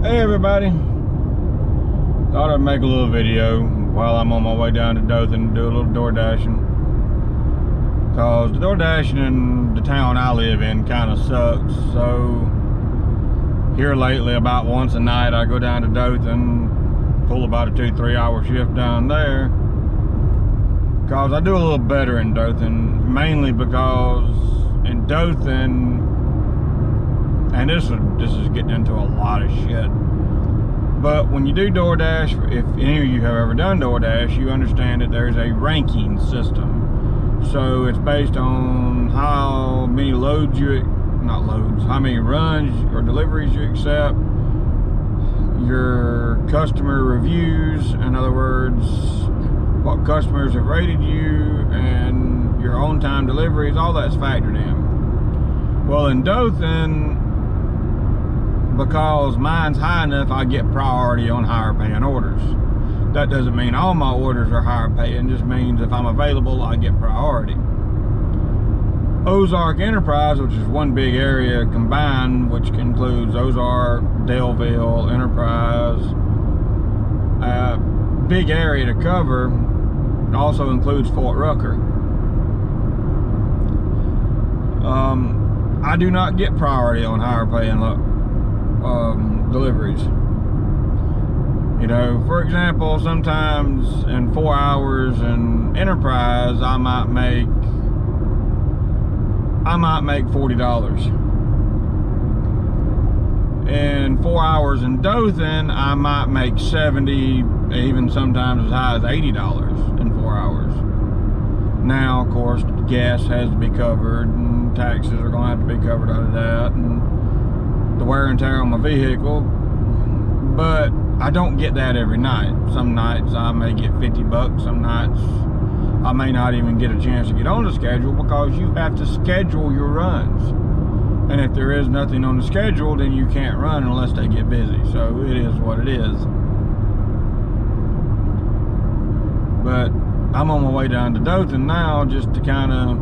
Hey everybody, thought I'd make a little video while I'm on my way down to Dothan to do a little door dashing, cause the door dashing in the town I live in kind of sucks. So here lately, about once a night, I go down to Dothan, pull about a 2-3 hour shift down there, cause I do a little better in Dothan, mainly because in Dothan, and this is getting into a lot of shit, but when you do DoorDash, if any of you have ever done DoorDash, you understand that there's a ranking system. So it's based on how many loads how many runs or deliveries you accept, your customer reviews, in other words, what customers have rated you, and your on-time deliveries, all that's factored in. Well, in Dothan, because mine's high enough, I get priority on higher paying orders. That doesn't mean all my orders are higher paying, just means if I'm available, I get priority. Ozark Enterprise, which is one big area combined, which includes Ozark, Delville, Enterprise, big area to cover, also includes Fort Rucker. I do not get priority on higher paying deliveries. You know, for example, sometimes in 4 hours in Enterprise, I might make $40. In 4 hours in Dothan, I might make 70, even sometimes as high as $80 in 4 hours. Now, of course, gas has to be covered, and taxes are going to have to be covered out of that, and the wear and tear on my vehicle. But I don't get that every night. Some nights I may get 50 bucks, some nights I may not even get a chance to get on the schedule, because you have to schedule your runs. And if there is nothing on the schedule, then you can't run unless they get busy. So it is what it is. But I'm on my way down to Dothan now, just to kind of,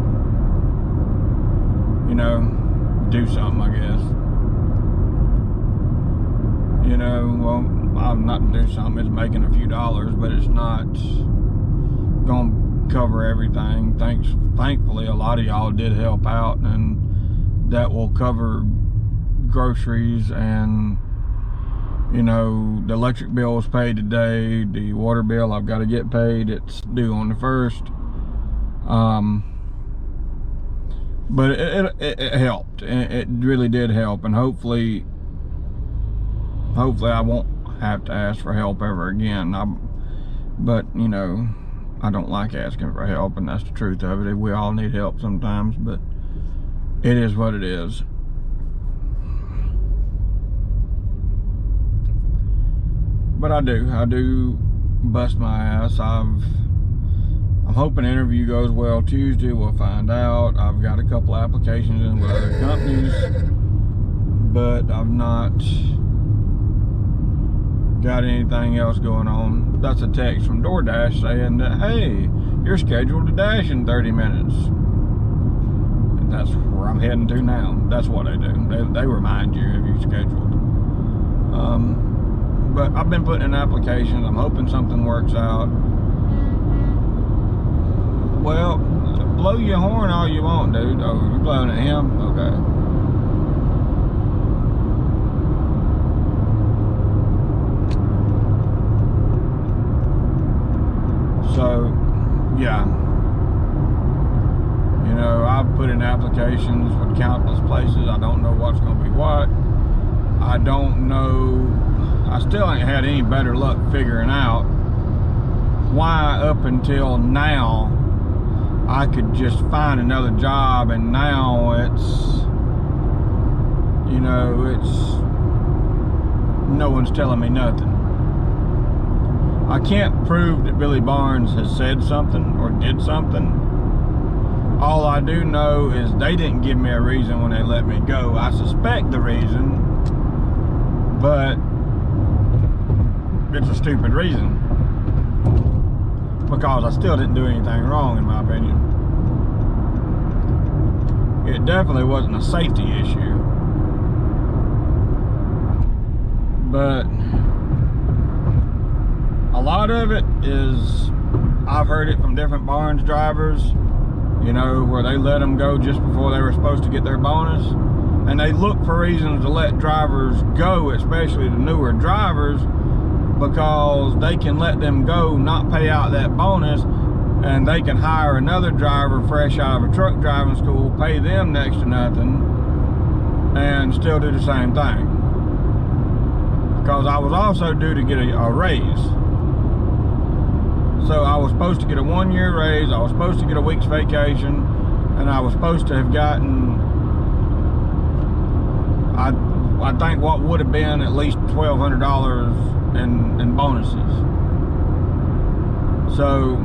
you know, do something, I guess. You know, well, I'm not doing something, it's making a few dollars, but it's not gonna cover everything. Thankfully, a lot of y'all did help out, and that will cover groceries, and, you know, the electric bill was paid today, the water bill I've got to get paid, it's due on the 1st. But it helped, it really did help, and hopefully I won't have to ask for help ever again. But, you know, I don't like asking for help, and that's the truth of it. We all need help sometimes, but it is what it is. But I do bust my ass. I'm hoping the interview goes well Tuesday. We'll find out. I've got a couple applications in with other companies, but I've not got anything else going on. That's a text from DoorDash saying that, hey, you're scheduled to dash in 30 minutes. And that's where I'm heading to now. That's what they do. They remind you if you're scheduled. But I've been putting in applications. I'm hoping something works out. Well, blow your horn all you want, dude. Oh, you're blowing at him? Okay. So, yeah, you know, I've put in applications with countless places. I don't know what's going to be what. I don't know. I still ain't had any better luck figuring out why up until now I could just find another job, and now it's, you know, no one's telling me nothing. I can't prove that Billy Barnes has said something or did something. All I do know is they didn't give me a reason when they let me go. I suspect the reason, but it's a stupid reason, because I still didn't do anything wrong, in my opinion. It definitely wasn't a safety issue. But a lot of it is, I've heard it from different barns drivers, you know, where they let them go just before they were supposed to get their bonus. And they look for reasons to let drivers go, especially the newer drivers, because they can let them go, not pay out that bonus, and they can hire another driver fresh out of a truck driving school, pay them next to nothing, and still do the same thing. Because I was also due to get a raise. So I was supposed to get a 1-year raise, I was supposed to get a week's vacation, and I was supposed to have gotten, I think what would have been at least $1,200 in bonuses. So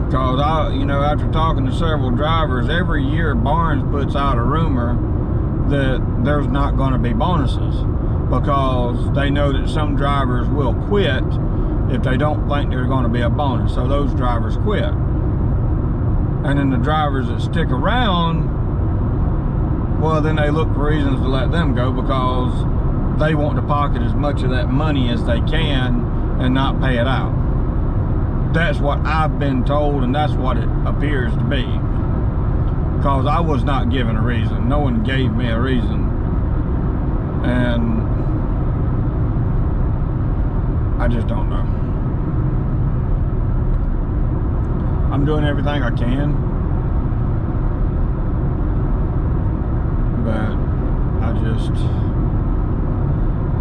because you know, after talking to several drivers, every year Barnes puts out a rumor that there's not going to be bonuses, because they know that some drivers will quit if they don't think there's going to be a bonus. So those drivers quit. And then the drivers that stick around, well, then they look for reasons to let them go, because they want to pocket as much of that money as they can and not pay it out. That's what I've been told, and that's what it appears to be. Because I was not given a reason. No one gave me a reason. And I just don't know. I'm doing everything I can, but I just,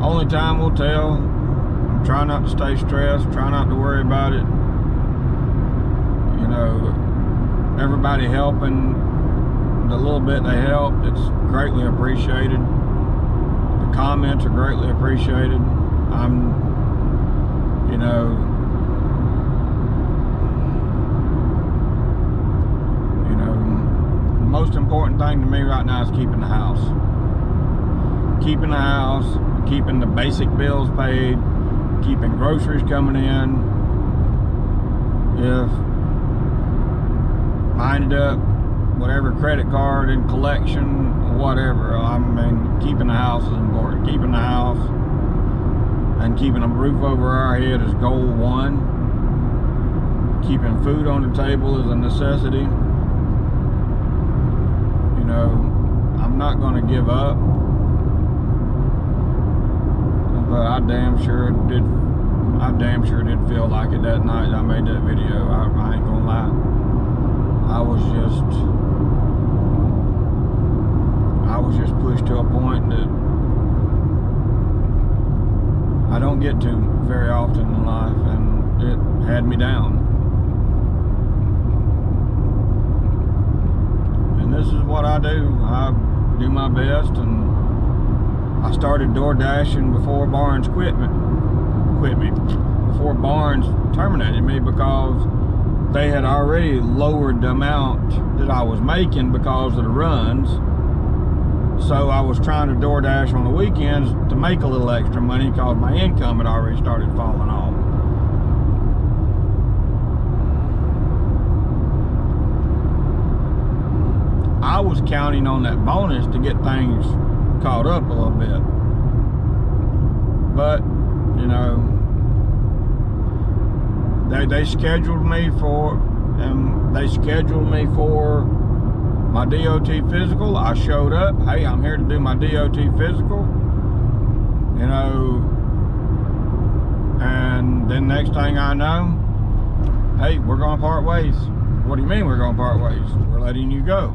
only time will tell. I'm trying not to stay stressed, try not to worry about it. You know, everybody helping, the little bit they helped, it's greatly appreciated. The comments are greatly appreciated. You know, the most important thing to me right now is keeping the house. Keeping the house, keeping the basic bills paid, keeping groceries coming in. If I ended up, whatever, credit card in collection, whatever, I mean, keeping the house is important. Keeping the house and keeping a roof over our head is goal one. Keeping food on the table is a necessity. You know, I'm not going to give up, but I damn sure did feel like it that night I made that video. I ain't gonna lie. I was just pushed to a point that I don't get to very often in life, and it had me down. And this is what I do. I do my best, and I started door dashing before Barnes quit me, before Barnes terminated me, because they had already lowered the amount that I was making because of the runs. So I was trying to door dash on the weekends to make a little extra money, because my income had already started falling off. I was counting on that bonus to get things caught up a little bit. But, you know, they scheduled me for my DOT physical. I showed up. Hey, I'm here to do my DOT physical. You know, and then next thing I know, hey, we're going to part ways. What do you mean we're going to part ways? We're letting you go.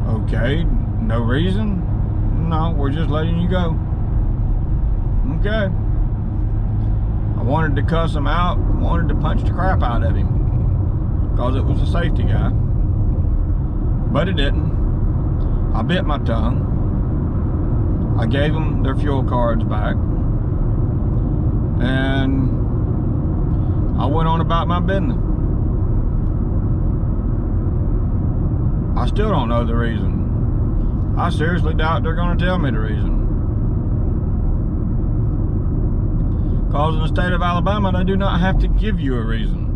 Okay, no reason? No, we're just letting you go. Okay. I wanted to cuss him out, wanted to punch the crap out of him, because it was a safety guy. But it didn't. I bit my tongue. I gave them their fuel cards back, and I went on about my business. I still don't know the reason. I seriously doubt they're going to tell me the reason. Because in the state of Alabama, they do not have to give you a reason.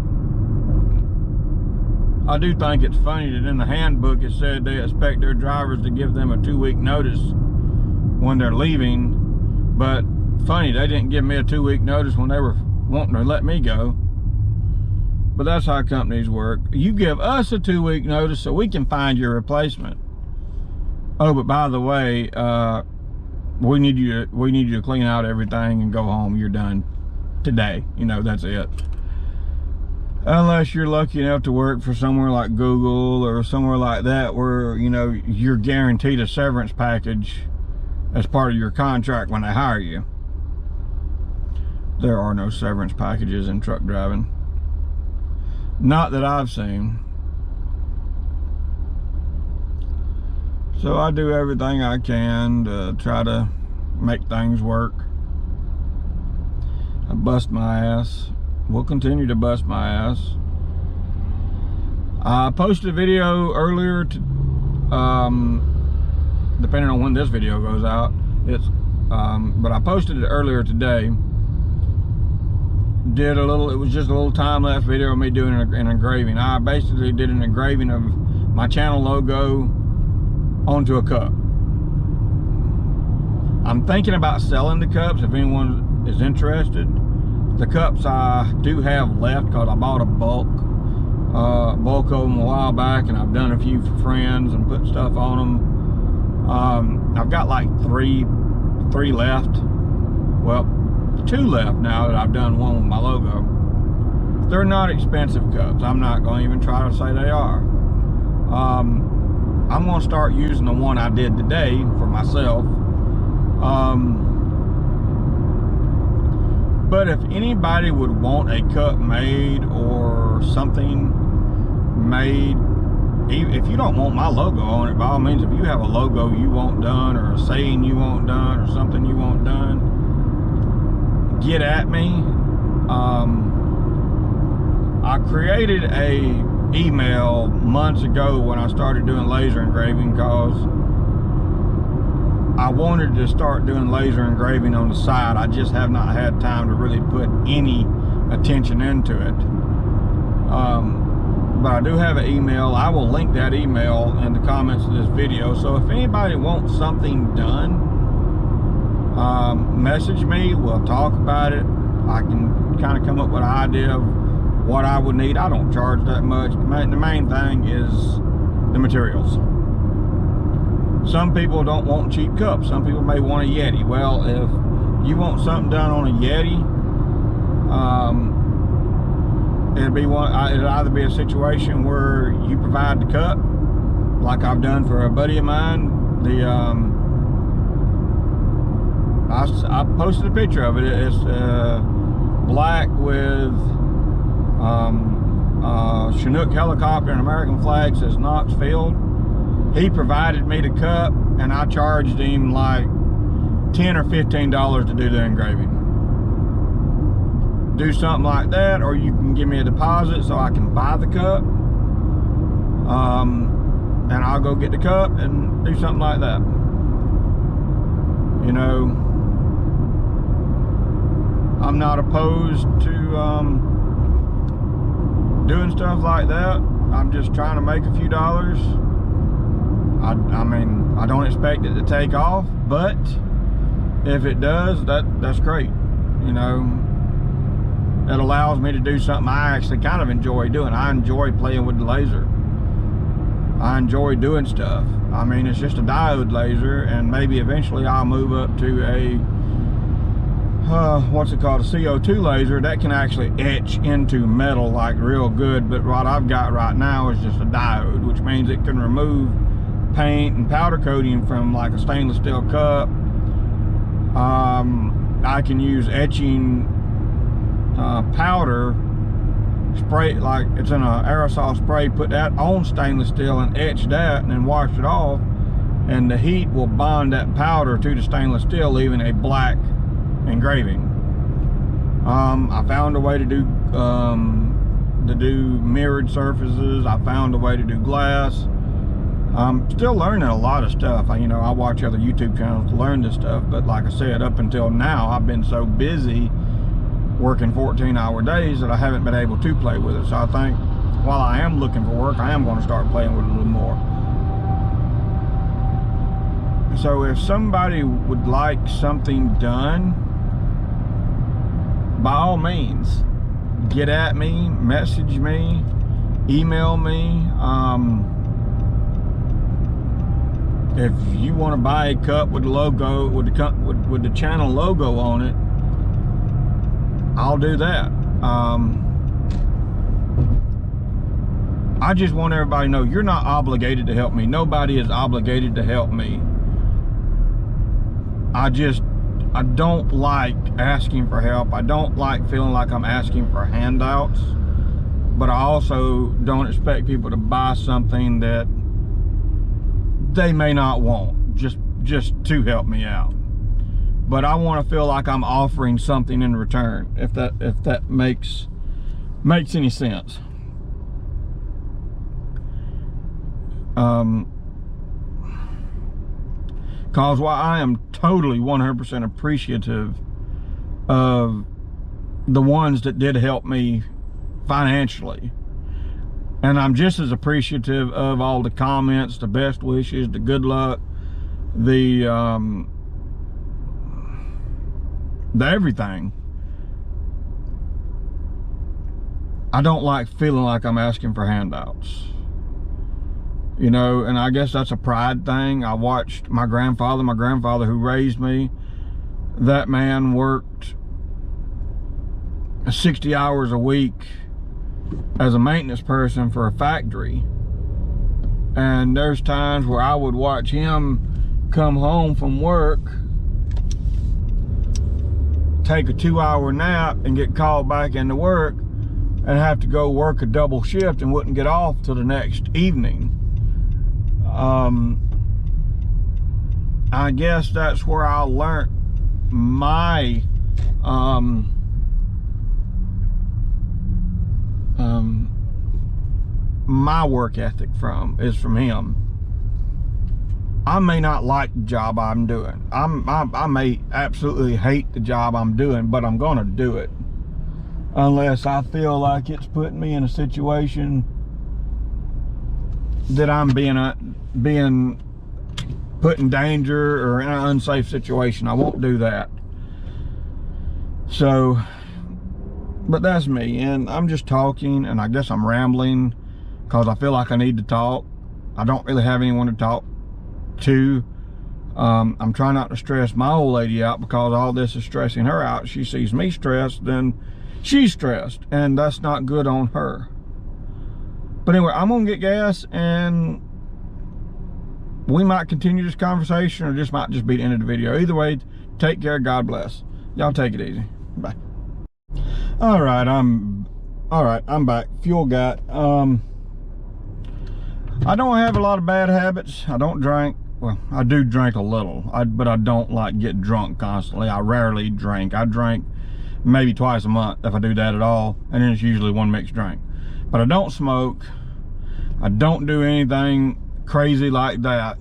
I do think it's funny that in the handbook it said they expect their drivers to give them a 2-week notice when they're leaving, but funny, they didn't give me a 2-week notice when they were wanting to let me go. But that's how companies work. You give us a 2-week notice so we can find your replacement. Oh, but by the way, we need you to clean out everything and go home. You're done today. You know, that's it. Unless you're lucky enough to work for somewhere like Google or somewhere like that, where, you know, you're guaranteed a severance package as part of your contract when they hire you. There are no severance packages in truck driving. Not that I've seen. So I do everything I can to try to make things work. I bust my ass. We'll continue to bust my ass. I posted a video earlier to, depending on when this video goes out, but I posted it earlier today. It was just a little time-lapse video of me doing an engraving. I basically did an engraving of my channel logo onto a cup. I'm thinking about selling the cups if anyone is interested. The cups I do have left because I bought a bulk of them a while back, and I've done a few for friends and put stuff on them. I've got like three left. Well, 2 left now that I've done one with my logo. They're not expensive cups. I'm not going to even try to say they are. I'm going to start using the one I did today for myself. But if anybody would want a cup made or something made, if you don't want my logo on it, by all means, if you have a logo you want done or a saying you want done or something you want done, get at me. I created a email months ago when I started doing laser engraving because I wanted to start doing laser engraving on the side. I just have not had time to really put any attention into it. But I do have an email. I will link that email in the comments of this video. So if anybody wants something done, message me. We'll talk about it. I can kind of come up with an idea of what I would need. I don't charge that much. The main thing is the materials. Some people don't want cheap cups. Some people may want a Yeti. Well, if you want something done on a Yeti, it'll either be a situation where you provide the cup, like I've done for a buddy of mine. I posted a picture of it. It's black with Chinook helicopter and American flag, says Knoxville. He provided me the cup, and I charged him like $10 or $15 to do the engraving. Do something like that, or you can give me a deposit so I can buy the cup, and I'll go get the cup and do something like that. You know, I'm not opposed to doing stuff like that. I'm just trying to make a few dollars. I mean, I don't expect it to take off, but if it does, that's great. You know, it allows me to do something I actually kind of enjoy doing. I enjoy playing with the laser. I enjoy doing stuff. I mean, it's just a diode laser, and maybe eventually I'll move up to a what's it called, a CO2 laser that can actually etch into metal like real good. But what I've got right now is just a diode, which means it can remove paint and powder coating from like a stainless steel cup. I can use etching powder spray, like it's in an aerosol spray, put that on stainless steel and etch that and then wash it off, and the heat will bond that powder to the stainless steel, leaving a black engraving. I found a way to do mirrored surfaces. I found a way to do glass. I'm still learning a lot of stuff. I watch other YouTube channels to learn this stuff, but like I said, up until now I've been so busy working 14-hour days that I haven't been able to play with it. So I think while I am looking for work, I am going to start playing with it a little more. So if somebody would like something done, by all means, get at me, message me, email me. If you want to buy a cup with the logo, with the channel logo on it, I'll do that. I just want everybody to know you're not obligated to help me. Nobody is obligated to help me. I don't like asking for help. I don't like feeling like I'm asking for handouts, but I also don't expect people to buy something that they may not want just to help me out. But I want to feel like I'm offering something in return, if that makes any sense. Cause while I am totally 100% appreciative of the ones that did help me financially, and I'm just as appreciative of all the comments, the best wishes, the good luck, the everything. I don't like feeling like I'm asking for handouts. You know, and I guess that's a pride thing. I watched my grandfather who raised me. That man worked 60 hours a week as a maintenance person for a factory. And there's times where I would watch him come home from work, take a 2-hour nap and get called back into work and have to go work a double shift and wouldn't get off till the next evening. I guess that's where I learned my my work ethic is from him. I may not like the job I'm doing. I may absolutely hate the job I'm doing, but I'm gonna do it unless I feel like it's putting me in a situation that I'm being put in danger or in an unsafe situation. I won't do that. So, but that's me, and I'm just talking, and I guess I'm rambling because I feel like I need to talk. I don't really have anyone to talk to. I'm trying not to stress my old lady out because all this is stressing her out. She sees me stressed, then she's stressed, and that's not good on her. But anyway, I'm gonna get gas, and we might continue this conversation, or this might just be the end of the video. Either way, take care. God bless. Y'all take it easy. Bye. All right, I'm back. Fuel got. I don't have a lot of bad habits. I don't drink. Well, I do drink a little, but I don't like get drunk constantly. I rarely drink. I drink maybe twice a month, if I do that at all, and then it's usually one mixed drink. But I don't smoke. I don't do anything crazy like that.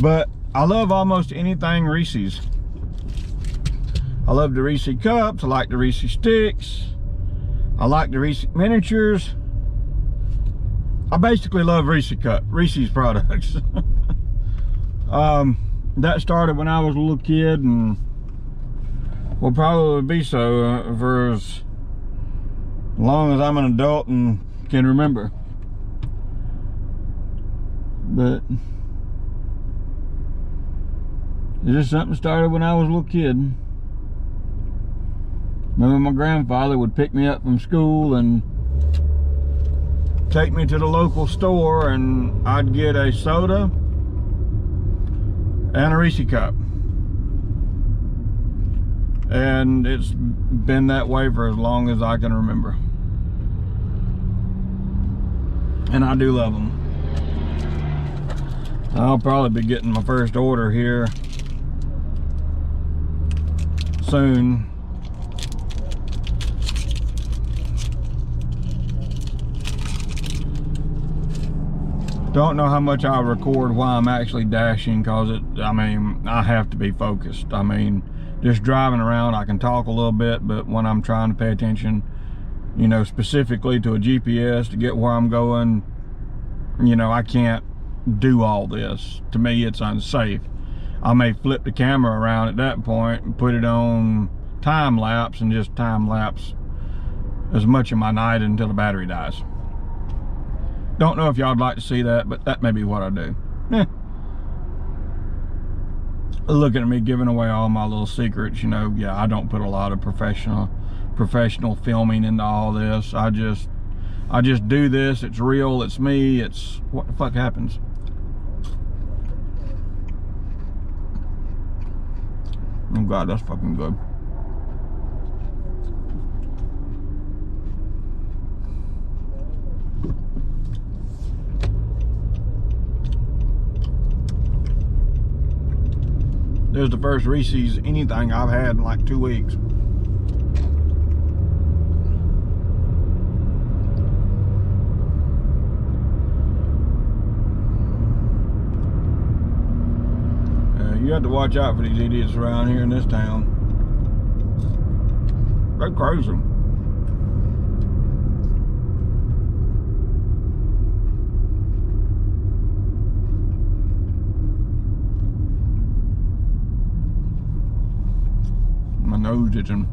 But I love almost anything Reese's. I love the Reese cups. I like the Reese sticks. I like the Reese miniatures. I basically love Reese's products. That started when I was a little kid, and will probably be so for as long as I'm an adult and can remember. But it's just something started when I was a little kid. Remember, my grandfather would pick me up from school and take me to the local store, and I'd get a soda and a Reese cup. And it's been that way for as long as I can remember. And I do love them. I'll probably be getting my first order here soon. Don't know how much I'll record while I'm actually dashing, because I have to be focused. I mean, just driving around, I can talk a little bit, but when I'm trying to pay attention, you know, specifically to a GPS to get where I'm going, you know, I can't do all this. To me, it's unsafe. I may flip the camera around at that point and put it on time lapse and just time lapse as much of my night until the battery dies. Don't know if y'all would like to see that, but that may be what I do. Looking at me giving away all my little secrets, you know. Yeah, I don't put a lot of professional filming into all this. I just do this. It's real. It's me. It's what the fuck happens. Oh God, that's fucking good. This is the first Reese's anything I've had in like 2 weeks. You have to watch out for these idiots around here in this town. They're crazy. My nose itching.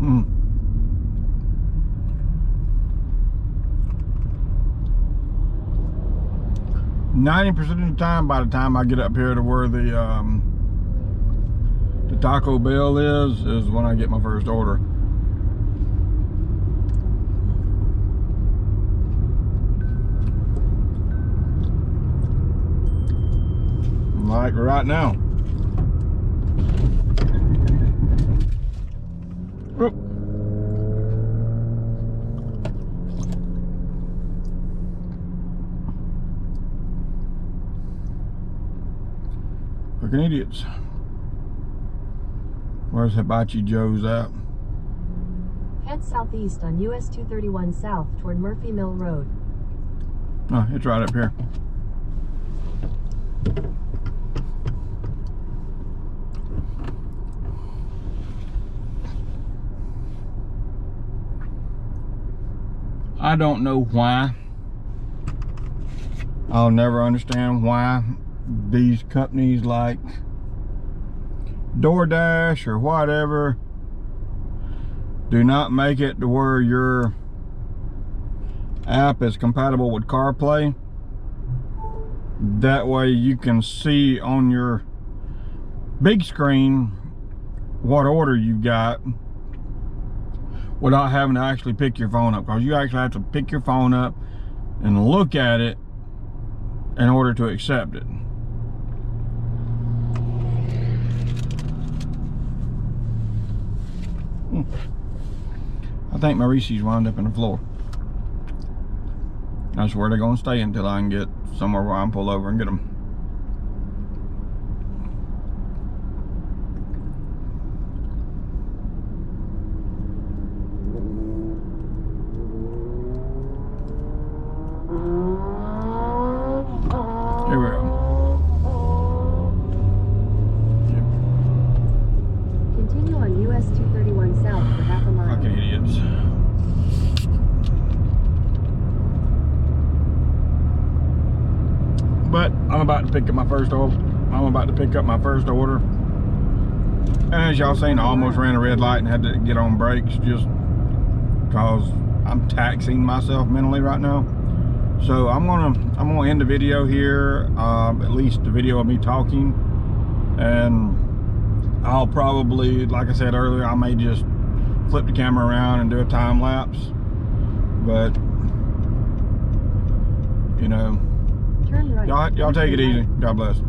Mm. 90% of the time, by the time I get up here to where the Taco Bell is when I get my first order. Like right now. Oop. Fucking idiots. Where's Hibachi Joe's at? Head southeast on US 231 south toward Murphy Mill Road. Oh, it's right up here. I don't know why. I'll never understand why these companies like DoorDash or whatever do not make it to where your app is compatible with CarPlay. That way you can see on your big screen what order you got without having to actually pick your phone up, because you actually have to pick your phone up and look at it in order to accept it. I think my Reese's wound up in the floor. That's where they're gonna stay until I can get somewhere where I can pull over and get them. Here we go. Continue on US 231 south for half a mile. Fucking idiots. But I'm about to pick up my first order. And as y'all seen, I almost ran a red light and had to get on brakes just because I'm taxing myself mentally right now. So I'm gonna end the video here, at least the video of me talking, and I'll probably, like I said earlier, I may just flip the camera around and do a time lapse, but you know, Turn right. y'all take it easy. God bless.